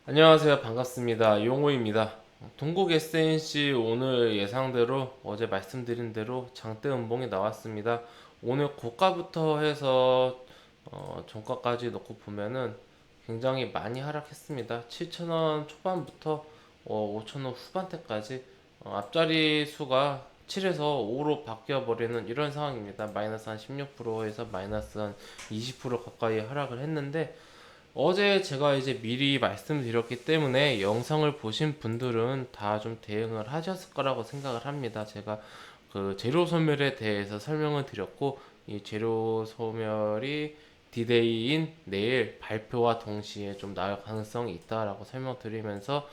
안녕하세요. 반갑습니다. 용호입니다. 동국 SNC 오늘 예상대로 어제 말씀드린 대로 장대 음봉이 나왔습니다. 오늘 고가부터 해서 종가까지 놓고 보면은 굉장히 많이 하락했습니다. 7,000원 초반부터 5,000원 후반대까지 앞자리 수가 7에서 5로 바뀌어 버리는 이런 상황입니다. 마이너스 한 16%에서 마이너스 한 20% 가까이 하락을 했는데, 어제 제가 이제 미리 말씀드렸기 때문에 영상을 보신 분들은 다 좀 대응을 하셨을 거라고 생각을 합니다. 제가 그 재료 소멸에 대해서 설명을 드렸고, 이 재료 소멸이 디데이인 내일 발표와 동시에 좀 나올 가능성이 있다라고 설명드리면서,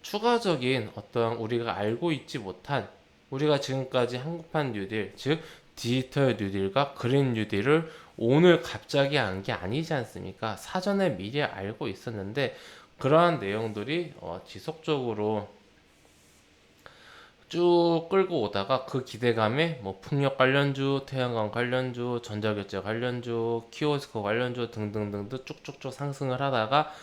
추가적인 어떤 우리가 알고 있지 못한, 우리가 지금까지 한국판 뉴딜, 즉 디지털 뉴딜과 그린 뉴딜을 오늘 갑자기 한 게 아니지 않습니까? 사전에 미리 알고 있었는데, 그러한 내용들이 지속적으로 쭉 끌고 오다가 그 기대감에 뭐 풍력 관련주, 태양광 관련주, 전자결제 관련주, 키오스코 관련주 등등등등 쭉쭉쭉 상승을 하다가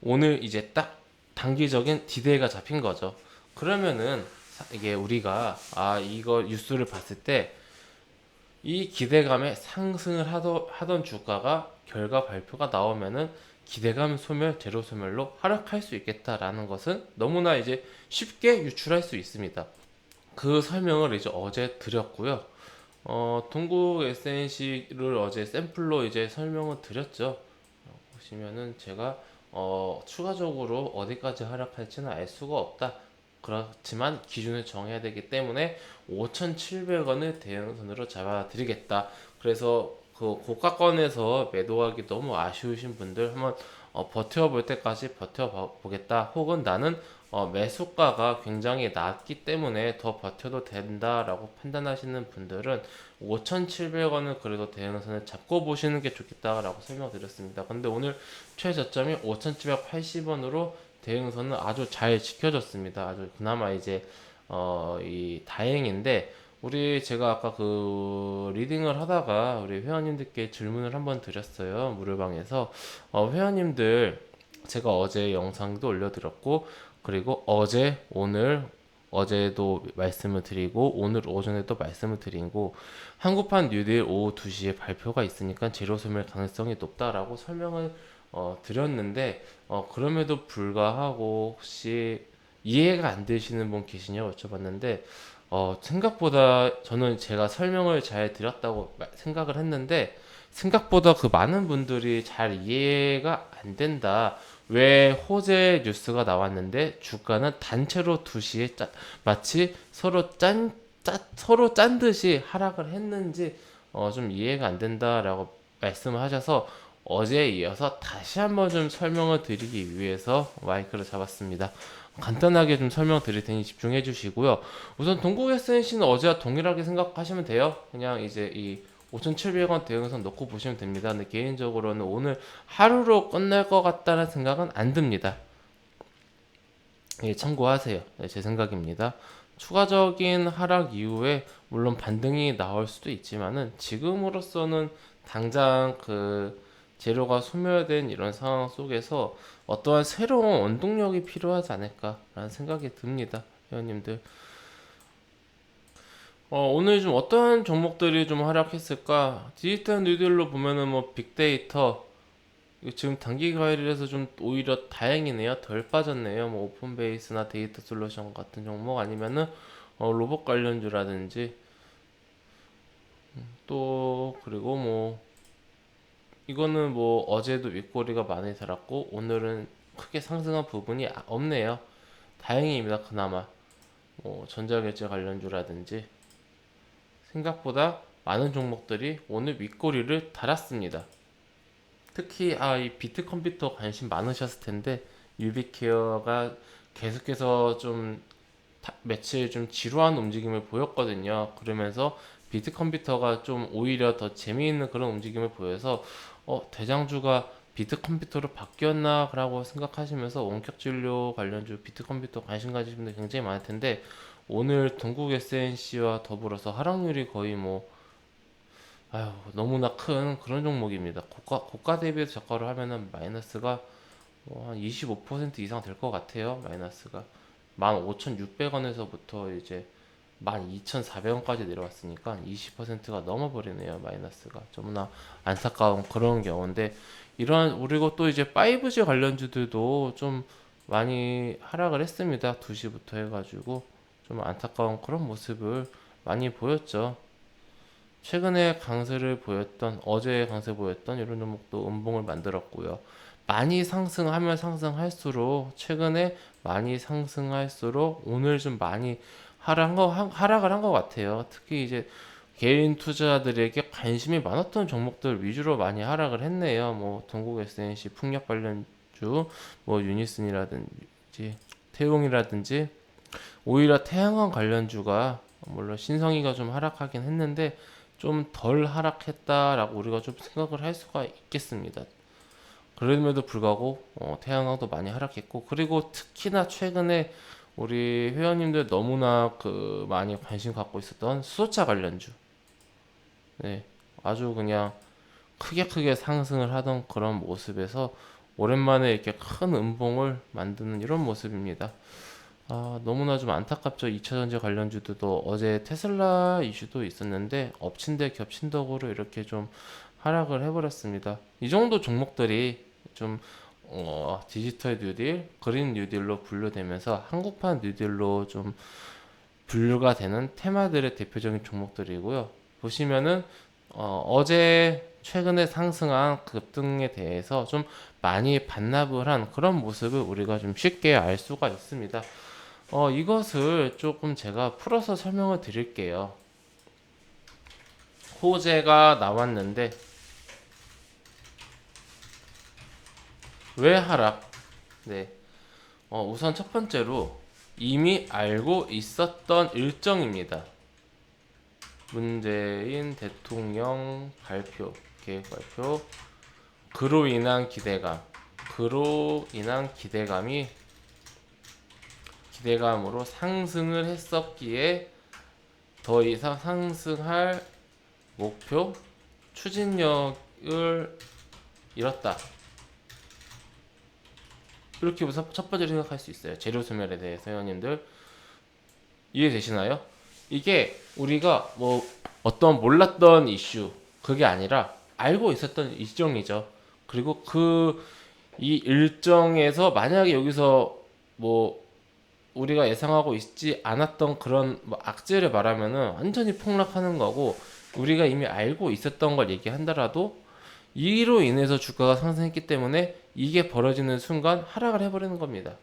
오늘 이제 딱 단기적인 디데이가 잡힌 거죠. 그러면은 이게 우리가 이거 뉴스를 봤을 때 이 기대감에 상승을 하던 주가가 결과 발표가 나오면은 기대감 소멸, 제로 소멸로 하락할 수 있겠다라는 것은 너무나 이제 쉽게 유출할 수 있습니다. 그 설명을 이제 어제 드렸고요. 동국 SNC를 어제 샘플로 이제 설명을 드렸죠. 보시면은 제가 추가적으로 어디까지 하락할지는 알 수가 없다. 그렇지만 기준을 정해야 되기 때문에 5,700원을 대응선으로 잡아드리겠다. 그래서 그 고가권에서 매도하기 너무 아쉬우신 분들 한번 버텨볼 때까지 버텨보겠다. 혹은 나는 매수가가 굉장히 낮기 때문에 더 버텨도 된다라고 판단하시는 분들은 5,700원을 그래도 대응선을 잡고 보시는 게 좋겠다라고 설명드렸습니다. 근데 오늘 최저점이 5,780원으로 대응선은 아주 잘 지켜졌습니다. 아주 그나마 이제 이 다행인데, 우리 제가 아까 그 리딩을 하다가 우리 회원님들께 질문을 한번 드렸어요. 무료방에서 회원님들, 제가 어제 영상도 올려드렸고, 그리고 어제도 말씀을 드리고 오늘 오전에도 말씀을 드리고, 한국판 뉴딜 오후 2시에 발표가 있으니까 재료 소멸 가능성이 높다라고 설명을 드렸는데, 그럼에도 불구하고 혹시 이해가 안 되시는 분 계시냐고 여쭤봤는데, 생각보다 저는 제가 설명을 잘 드렸다고 생각을 했는데, 생각보다 그 많은 분들이 잘 이해가 안 된다. 왜 호재 뉴스가 나왔는데 주가는 단체로 2시에 마치 서로 짠 듯이 하락을 했는지 좀 이해가 안 된다라고 말씀을 하셔서, 어제에 이어서 다시 한번 좀 설명을 드리기 위해서 마이크를 잡았습니다. 간단하게 좀 설명드릴 테니 집중해 주시고요. 우선 동국 SNC는 어제와 동일하게 생각하시면 돼요. 그냥 이제 이 5,700원 대응선 놓고 보시면 됩니다. 근데 개인적으로는 오늘 하루로 끝날 것 같다는 생각은 안 듭니다. 예, 참고하세요. 네, 제 생각입니다. 추가적인 하락 이후에 물론 반등이 나올 수도 있지만은 지금으로서는 당장 그 재료가 소멸된 이런 상황 속에서 어떠한 새로운 원동력이 필요하지 않을까라는 생각이 듭니다. 회원님들. 오늘 좀 어떤 종목들이 좀 하락했을까? 디지털 뉴딜로 보면은 뭐 빅데이터, 이거 지금 단기 과열이라서 좀 오히려 다행이네요. 덜 빠졌네요. 뭐 오픈베이스나 데이터 솔루션 같은 종목, 아니면은 로봇 관련주라든지, 또 그리고 뭐 이거는 뭐 어제도 윗꼬리가 많이 살았고 오늘은 크게 상승한 부분이 없네요. 다행입니다. 그나마 뭐 전자결제 관련주라든지 생각보다 많은 종목들이 오늘 윗꼬리를 달았습니다. 특히 이 비트컴퓨터 관심 많으셨을 텐데, 유비케어가 계속해서 좀 며칠 좀 지루한 움직임을 보였거든요. 그러면서 비트컴퓨터가 좀 오히려 더 재미있는 그런 움직임을 보여서 대장주가 비트컴퓨터로 바뀌었나라고 생각하시면서 원격 진료 관련주 비트컴퓨터 관심 가지신 분들 굉장히 많을 텐데, 오늘 동국 SNC와 더불어서 하락률이 거의 뭐 너무나 큰 그런 종목입니다. 고가 대비해서 저가를 하면은 마이너스가 한 25% 이상 될 것 같아요. 마이너스가 15,600원에서부터 이제 12,400원까지 내려왔으니까 20%가 넘어버리네요. 마이너스가 너무나 안타까운 그런 경우인데, 이런 그리고 또 이제 5G 관련주들도 좀 많이 하락을 했습니다. 2시부터 해가지고 좀 안타까운 그런 모습을 많이 보였죠. 최근에 강세를 보였던, 어제 강세 보였던 이런 종목도 음봉을 만들었고요. 많이 상승하면 상승할수록, 최근에 많이 상승할수록 오늘 좀 많이 하락을 한 것 같아요. 특히 이제 개인 투자들에게 관심이 많았던 종목들 위주로 많이 하락을 했네요. 뭐 동국 SNC 풍력 관련주, 뭐 유니슨이라든지 태용이라든지, 오히려 태양광 관련주가, 물론 신성이가 좀 하락하긴 했는데 좀 덜 하락했다라고 우리가 좀 생각을 할 수가 있겠습니다. 그럼에도 불구하고 태양광도 많이 하락했고, 그리고 특히나 최근에 우리 회원님들 너무나 그 많이 관심 갖고 있었던 수소차 관련주, 네, 아주 그냥 크게 상승을 하던 그런 모습에서 오랜만에 이렇게 큰 음봉을 만드는 이런 모습입니다. 너무나 좀 안타깝죠. 2차전지 관련주도 어제 테슬라 이슈도 있었는데 엎친 데 겹친 덕으로 이렇게 좀 하락을 해버렸습니다. 이 정도 종목들이 좀 디지털 뉴딜, 그린 뉴딜로 분류되면서 한국판 뉴딜로 좀 분류가 되는 테마들의 대표적인 종목들이고요. 보시면은 어제 최근에 상승한 급등에 대해서 좀 많이 반납을 한 그런 모습을 우리가 좀 쉽게 알 수가 있습니다. 이것을 조금 제가 풀어서 설명을 드릴게요. 호재가 나왔는데 왜 하락? 네. 우선 첫 번째로 이미 알고 있었던 일정입니다. 문재인 대통령 발표, 계획 발표, 그로 인한 기대감이 기대감으로 상승을 했었기에 더 이상 상승할 목표, 추진력을 잃었다. 이렇게 우선 첫 번째로 생각할 수 있어요. 재료 소멸에 대해서 회원님들 이해되시나요? 이게 우리가 뭐 어떤 몰랐던 이슈, 그게 아니라 알고 있었던 일정이죠. 그리고 이 일정에서 만약에 여기서 뭐 우리가 예상하고 있지 않았던 그런 뭐 악재를 말하면은 완전히 폭락하는 거고, 우리가 이미 알고 있었던 걸 얘기한다라도 이로 인해서 주가가 상승했기 때문에 이게 벌어지는 순간 하락을 해버리는 겁니다.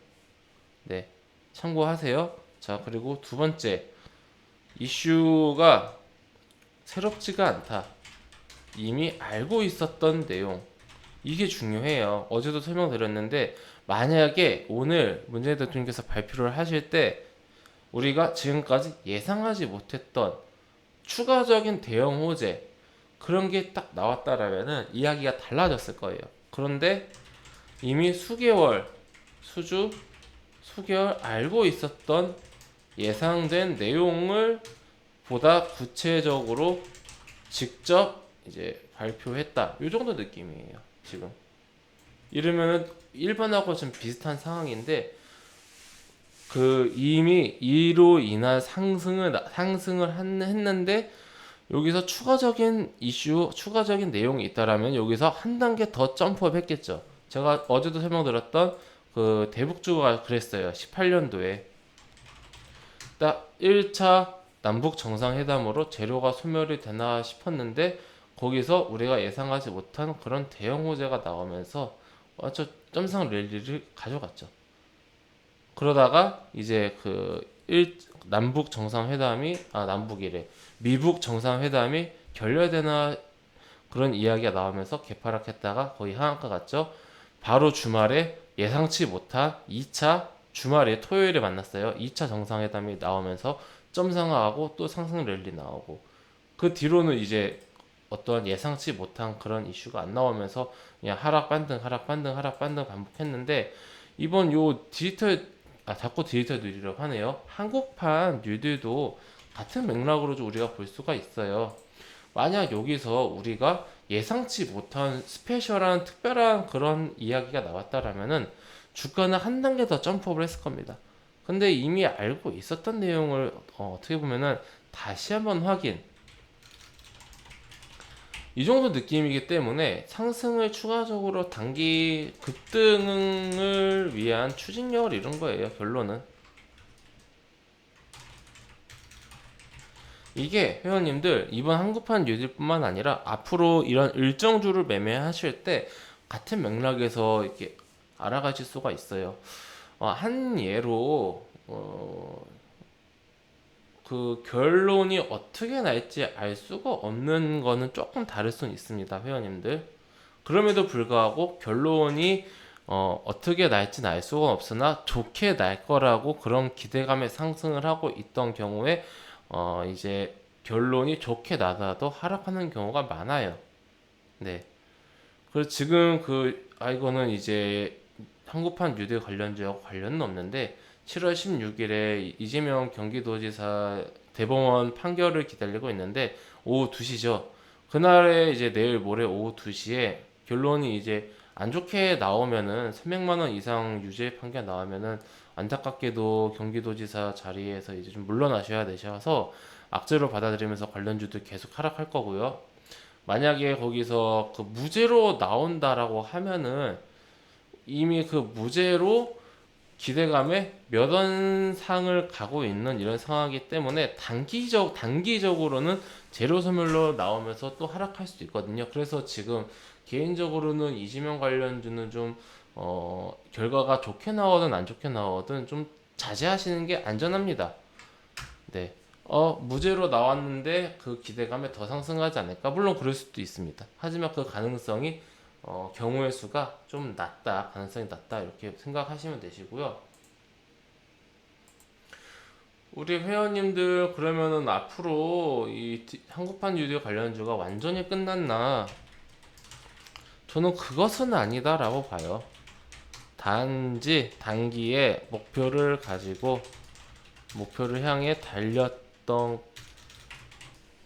네, 참고하세요. 자, 그리고 두 번째, 이슈가 새롭지가 않다. 이미 알고 있었던 내용. 이게 중요해요. 어제도 설명드렸는데, 만약에 오늘 문재인 대통령께서 발표를 하실 때 우리가 지금까지 예상하지 못했던 추가적인 대형 호재, 그런 게 딱 나왔다라면은 이야기가 달라졌을 거예요. 그런데 이미 수개월 알고 있었던 예상된 내용을 보다 구체적으로 직접 이제 발표했다. 이 정도 느낌이에요. 지금 이러면은 1번하고 좀 비슷한 상황인데, 그 이미 이로 인한 상승을 했는데 여기서 추가적인 이슈, 추가적인 내용이 있다라면 여기서 한 단계 더 점프업 했겠죠. 제가 어제도 설명드렸던 그 대북주가 그랬어요. 18년도에 딱 1차 남북 정상회담으로 재료가 소멸이 되나 싶었는데, 거기서 우리가 예상하지 못한 그런 대형 호재가 나오면서 완전 점상 랠리를 가져갔죠. 그러다가 이제 남북 정상회담이, 남북이래, 미북 정상회담이 결렬되나 그런 이야기가 나오면서 개파락했다가 거의 하한가 갔죠. 바로 주말에 예상치 못한 2차, 주말에 토요일에 만났어요. 2차 정상회담이 나오면서 점상하고 또 상승 랠리 나오고, 그 뒤로는 이제 어떠한 예상치 못한 그런 이슈가 안 나오면서 그냥 하락 반등 반복했는데, 이번 요 자꾸 디지털 뉴딜이라고 하네요. 한국판 뉴딜도 같은 맥락으로 좀 우리가 볼 수가 있어요. 만약 여기서 우리가 예상치 못한 스페셜한 특별한 그런 이야기가 나왔다라면은 주가는 한 단계 더 점프업을 했을 겁니다. 근데 이미 알고 있었던 내용을 어떻게 보면은 다시 한번 확인, 이 정도 느낌이기 때문에 상승을 추가적으로 단기 급등을 위한 추진력을 이룬 거예요. 결론은 이게 회원님들 이번 한국판 뉴딜뿐만 아니라 앞으로 이런 일정주를 매매하실 때 같은 맥락에서 이렇게 알아가실 수가 있어요. 한 예로 그 결론이 어떻게 날지 알 수가 없는 거는 조금 다를 수는 있습니다, 회원님들. 그럼에도 불구하고 결론이 어떻게 날지는 알 수가 없으나 좋게 날 거라고 그런 기대감에 상승을 하고 있던 경우에 이제 결론이 좋게 나다도 하락하는 경우가 많아요. 네. 그래서 지금 이거는 이제 한국판 뉴딜 관련주하고 관련은 없는데 7월 16일에 이재명 경기도지사 대법원 판결을 기다리고 있는데 오후 2시죠. 그날에 이제 내일 모레 오후 2시에 결론이 이제 안 좋게 나오면은 300만 원 이상 유죄 판결 나오면은 안타깝게도 경기도지사 자리에서 이제 좀 물러나셔야 되셔서 악재로 받아들이면서 관련주들 계속 하락할 거고요. 만약에 거기서 그 무죄로 나온다라고 하면은 이미 그 무죄로 기대감에 몇 원 상을 가고 있는 이런 상황이기 때문에 단기적으로는 제로 소멸로 나오면서 또 하락할 수도 있거든요. 그래서 지금 개인적으로는 이재명 관련주는 좀 결과가 좋게 나오든 안 좋게 나오든 좀 자제하시는 게 안전합니다. 네. 무죄로 나왔는데 그 기대감에 더 상승하지 않을까? 물론 그럴 수도 있습니다. 하지만 그 가능성이 경우의 수가 좀 낮다, 가능성이 낮다 이렇게 생각하시면 되시고요. 우리 회원님들 그러면은 앞으로 이 한국판 유료 관련주가 완전히 끝났나? 저는 그것은 아니다라고 봐요. 단지 단기에 목표를 가지고 목표를 향해 달렸던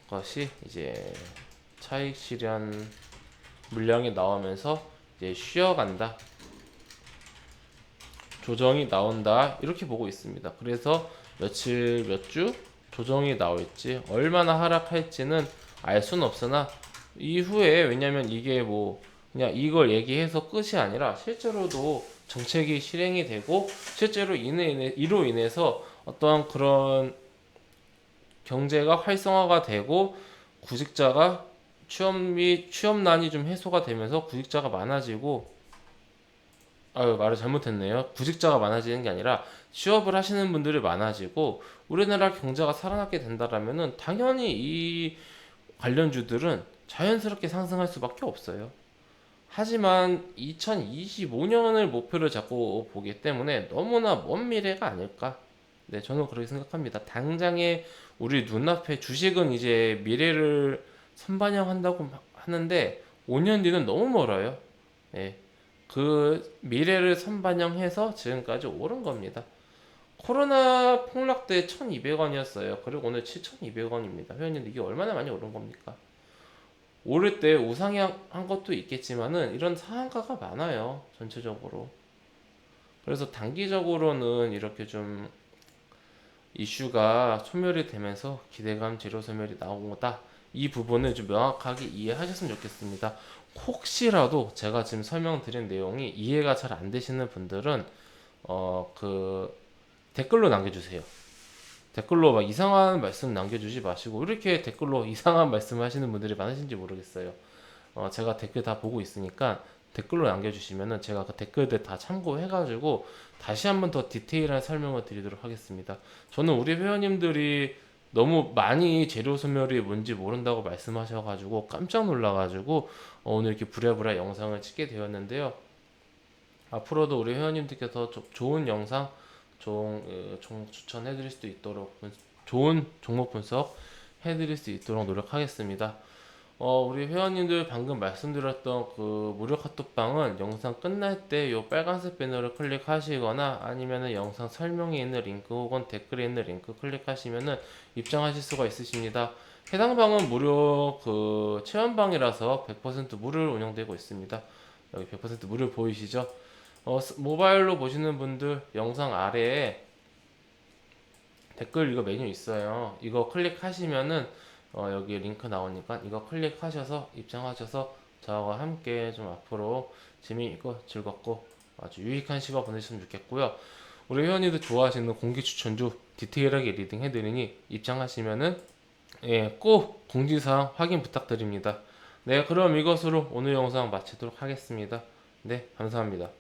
것이 이제 차익 실현 물량이 나오면서 이제 쉬어간다, 조정이 나온다 이렇게 보고 있습니다. 그래서 며칠 몇 주 조정이 나올지 얼마나 하락할지는 알 수는 없으나 이후에, 왜냐면 이게 뭐 그냥 이걸 얘기해서 끝이 아니라 실제로도 정책이 실행이 되고 실제로 이로 인해서 어떠한 그런 경제가 활성화가 되고 구직자가 취업난이 좀 해소가 되면서 구직자가 많아지고, 말을 잘못했네요. 구직자가 많아지는 게 아니라 취업을 하시는 분들이 많아지고 우리나라 경제가 살아나게 된다라면은 당연히 이 관련주들은 자연스럽게 상승할 수밖에 없어요. 하지만 2025년을 목표를 잡고 보기 때문에 너무나 먼 미래가 아닐까. 네, 저는 그렇게 생각합니다. 당장에 우리 눈앞에 주식은 이제 미래를 선반영한다고 하는데 5년 뒤는 너무 멀어요. 네, 그 미래를 선반영해서 지금까지 오른 겁니다. 코로나 폭락 때 1200원이었어요. 그리고 오늘 7200원입니다. 회원님, 이게 얼마나 많이 오른 겁니까? 오를 때 우상향한 것도 있겠지만은 이런 상한가가 많아요. 전체적으로. 그래서 단기적으로는 이렇게 좀 이슈가 소멸이 되면서 기대감 제로 소멸이 나온 거다. 이 부분을 좀 명확하게 이해하셨으면 좋겠습니다. 혹시라도 제가 지금 설명드린 내용이 이해가 잘 안 되시는 분들은 그 댓글로 남겨주세요. 댓글로 막 이상한 말씀 남겨주지 마시고, 이렇게 댓글로 이상한 말씀 하시는 분들이 많으신지 모르겠어요. 제가 댓글 다 보고 있으니까 댓글로 남겨주시면은 제가 그 댓글들 다 참고해가지고 다시 한번 더 디테일한 설명을 드리도록 하겠습니다. 저는 우리 회원님들이 너무 많이 재료 소멸이 뭔지 모른다고 말씀하셔가지고 깜짝 놀라가지고 오늘 이렇게 부랴부랴 영상을 찍게 되었는데요. 앞으로도 우리 회원님들께서 좋은 영상, 추천해드릴 수 있도록, 좋은 종목 분석 해드릴 수 있도록 노력하겠습니다. 우리 회원님들 방금 말씀드렸던 그 무료 카톡방은 영상 끝날 때 요 빨간색 배너를 클릭하시거나 아니면은 영상 설명에 있는 링크 혹은 댓글에 있는 링크 클릭하시면은 입장하실 수가 있으십니다. 해당 방은 무료 그 체험방이라서 100% 무료로 운영되고 있습니다. 여기 100% 무료 보이시죠? 모바일로 보시는 분들 영상 아래에 댓글 이거 메뉴 있어요. 이거 클릭하시면은 여기 링크 나오니까 이거 클릭하셔서 입장하셔서 저와 함께 좀 앞으로 재미있고 즐겁고 아주 유익한 시간 보내셨으면 좋겠고요. 우리 회원님들 좋아하시는 공개 추천주 디테일하게 리딩 해드리니 입장하시면은 꼭 공지사항 확인 부탁드립니다. 네, 그럼 이것으로 오늘 영상 마치도록 하겠습니다. 네, 감사합니다.